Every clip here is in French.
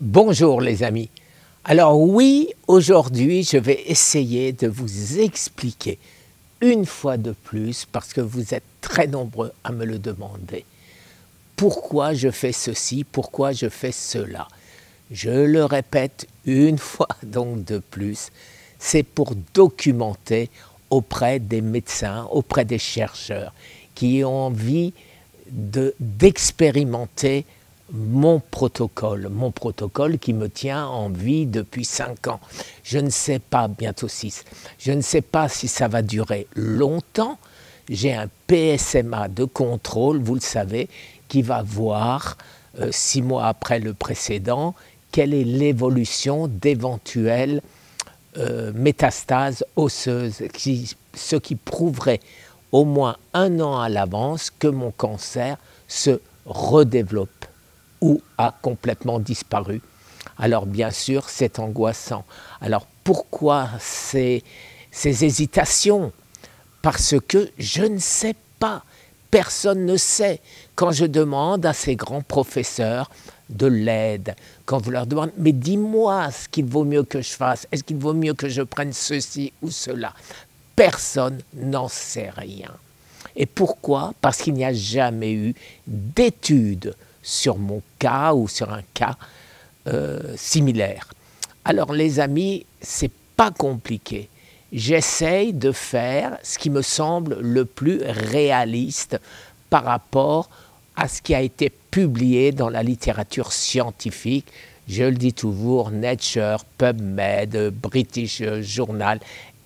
Bonjour les amis. Alors oui, aujourd'hui je vais essayer de vous expliquer une fois de plus, parce que vous êtes très nombreux à me le demander, pourquoi je fais ceci, pourquoi je fais cela. Je le répète une fois donc de plus, c'est pour documenter auprès des médecins, auprès des chercheurs qui ont envie d'expérimenter mon protocole qui me tient en vie depuis 5 ans. Je ne sais pas, bientôt 6, je ne sais pas si ça va durer longtemps. J'ai un PSMA de contrôle, vous le savez, qui va voir, 6 mois après le précédent, quelle est l'évolution d'éventuelles métastases osseuses, ce qui prouverait au moins 1 an à l'avance que mon cancer se redéveloppe ou a complètement disparu. Alors bien sûr, c'est angoissant. Alors pourquoi ces hésitations? Parce que je ne sais pas, personne ne sait. Quand je demande à ces grands professeurs de l'aide, quand vous leur demandez, mais dis-moi ce qu'il vaut mieux que je fasse, est-ce qu'il vaut mieux que je prenne ceci ou cela? Personne n'en sait rien. Et pourquoi? Parce qu'il n'y a jamais eu d'études sur mon cas ou sur un cas similaire. Alors les amis, c'est pas compliqué. J'essaye de faire ce qui me semble le plus réaliste par rapport à ce qui a été publié dans la littérature scientifique. Je le dis toujours, Nature, PubMed, British Journal,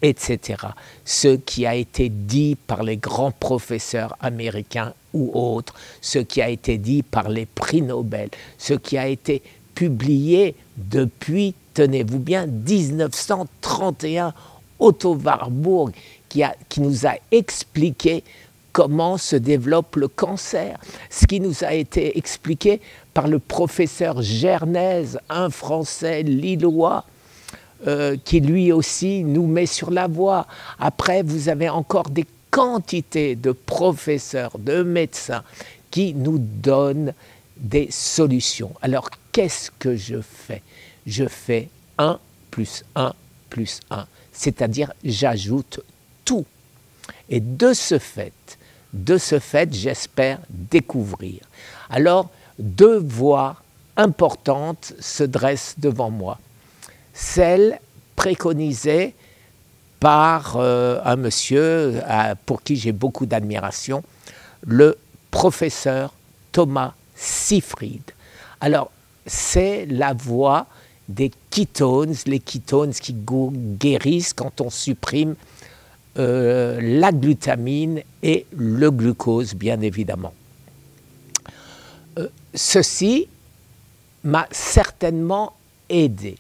etc. Ce qui a été dit par les grands professeurs américains ou autres, ce qui a été dit par les prix Nobel, ce qui a été publié depuis, tenez-vous bien, 1931, Otto Warburg, qui nous a expliqué comment se développe le cancer, ce qui nous a été expliqué par le professeur Gernez, un Français lillois, qui lui aussi nous met sur la voie. Après, vous avez encore des quantités de professeurs, de médecins qui nous donnent des solutions. Alors, qu'est-ce que je fais? Je fais 1 plus 1 plus 1, c'est-à-dire j'ajoute tout. Et de ce fait, j'espère découvrir. Alors, 2 voies importantes se dressent devant moi. Celle préconisée par un monsieur pour qui j'ai beaucoup d'admiration, le professeur Thomas Seyfried. Alors, c'est la voie des ketones, les ketones qui guérissent quand on supprime la glutamine et le glucose, bien évidemment. Ceci m'a certainement aidé.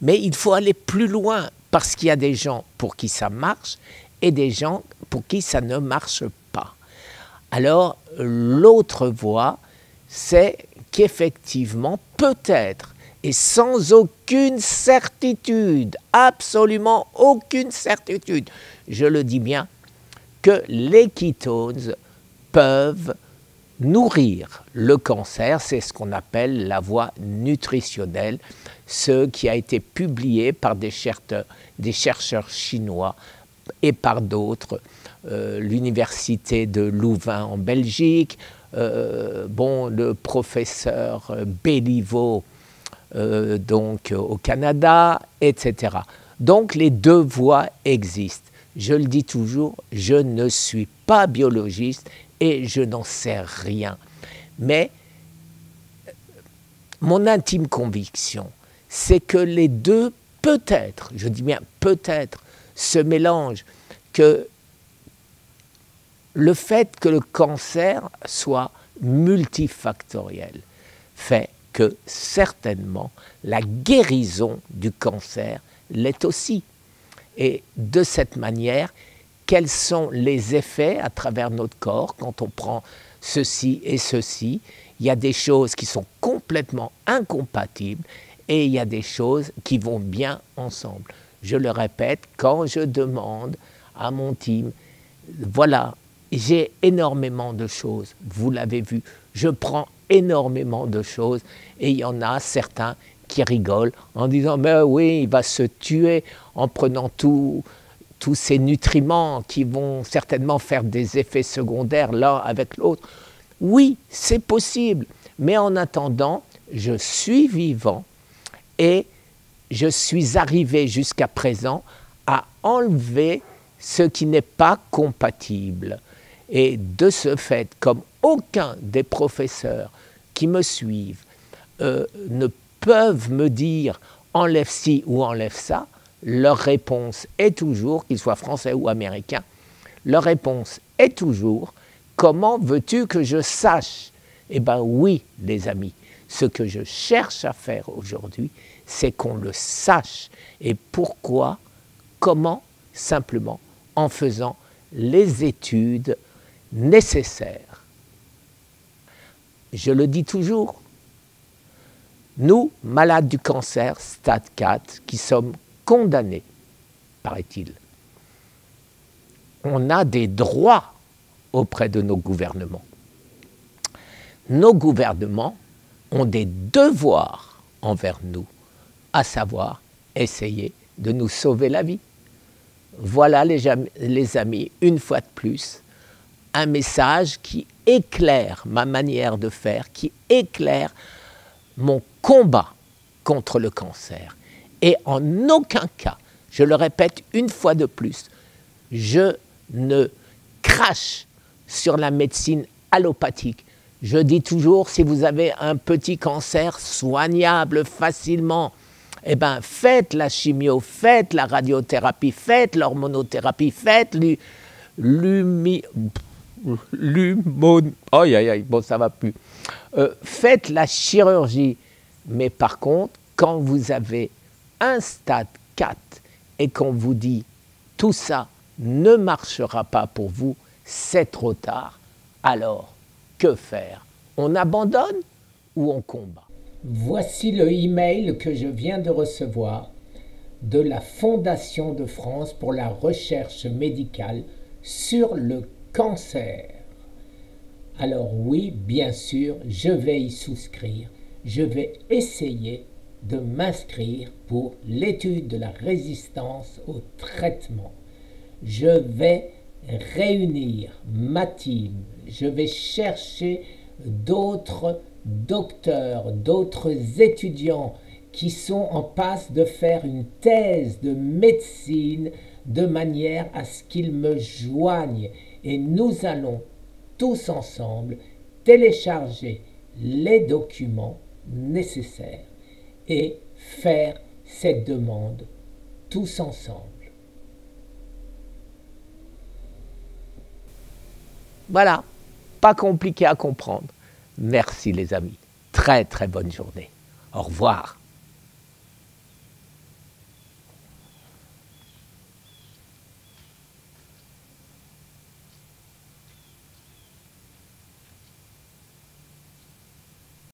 Mais il faut aller plus loin, parce qu'il y a des gens pour qui ça marche et des gens pour qui ça ne marche pas. Alors, l'autre voie, c'est qu'effectivement, peut-être, et sans aucune certitude, absolument aucune certitude, je le dis bien, que les ketones peuvent nourrir le cancer, c'est ce qu'on appelle la voie nutritionnelle, ce qui a été publié par des chercheurs chinois et par d'autres, l'université de Louvain en Belgique, le professeur Béliveau donc au Canada, etc. Donc les 2 voies existent. Je le dis toujours, je ne suis pas biologiste et je n'en sais rien. Mais mon intime conviction, c'est que les 2, peut-être, je dis bien peut-être, se mélangent, que le fait que le cancer soit multifactoriel fait que certainement la guérison du cancer l'est aussi. Et de cette manière, quels sont les effets à travers notre corps quand on prend ceci et ceci? Il y a des choses qui sont complètement incompatibles et il y a des choses qui vont bien ensemble. Je le répète, quand je demande à mon team, voilà, j'ai énormément de choses, vous l'avez vu, je prends énormément de choses et il y en a certains qui rigolent en disant « mais oui, il va se tuer en prenant tous ces nutriments qui vont certainement faire des effets secondaires l'un avec l'autre ». Oui, c'est possible, mais en attendant, je suis vivant et je suis arrivé jusqu'à présent à enlever ce qui n'est pas compatible. Et de ce fait, comme aucun des professeurs qui me suivent ne peuvent me dire « enlève ci ou enlève ça », leur réponse est toujours, qu'ils soient français ou américains, leur réponse est toujours « comment veux-tu que je sache ?» Eh bien oui, les amis, ce que je cherche à faire aujourd'hui, c'est qu'on le sache. Et pourquoi? Comment? Simplement en faisant les études nécessaires. Je le dis toujours, nous, malades du cancer, stade 4, qui sommes condamnés, paraît-il, on a des droits auprès de nos gouvernements. Nos gouvernements ont des devoirs envers nous, à savoir essayer de nous sauver la vie. Voilà les amis, une fois de plus, un message qui éclaire ma manière de faire, qui éclaire mon combat contre le cancer. Et en aucun cas, je le répète une fois de plus, je ne crache sur la médecine allopathique. Je dis toujours, si vous avez un petit cancer soignable facilement, eh bien, faites la chimio, faites la radiothérapie, faites l'hormonothérapie, faites ça va plus. Faites la chirurgie. Mais par contre, quand vous avez un stade 4 et qu'on vous dit tout ça ne marchera pas pour vous, c'est trop tard. Alors, que faire? On abandonne ou on combat? Voici le email que je viens de recevoir de la Fondation de France pour la recherche médicale sur le cancer. Alors oui, bien sûr, je vais y souscrire. Je vais essayer de m'inscrire pour l'étude de la résistance au traitement. Je vais réunir ma team. Je vais chercher d'autres docteurs, d'autres étudiants qui sont en passe de faire une thèse de médecine de manière à ce qu'ils me joignent. Et nous allons tous ensemble télécharger les documents nécessaires et faire cette demande tous ensemble. Voilà, pas compliqué à comprendre. Merci les amis, très très bonne journée. Au revoir.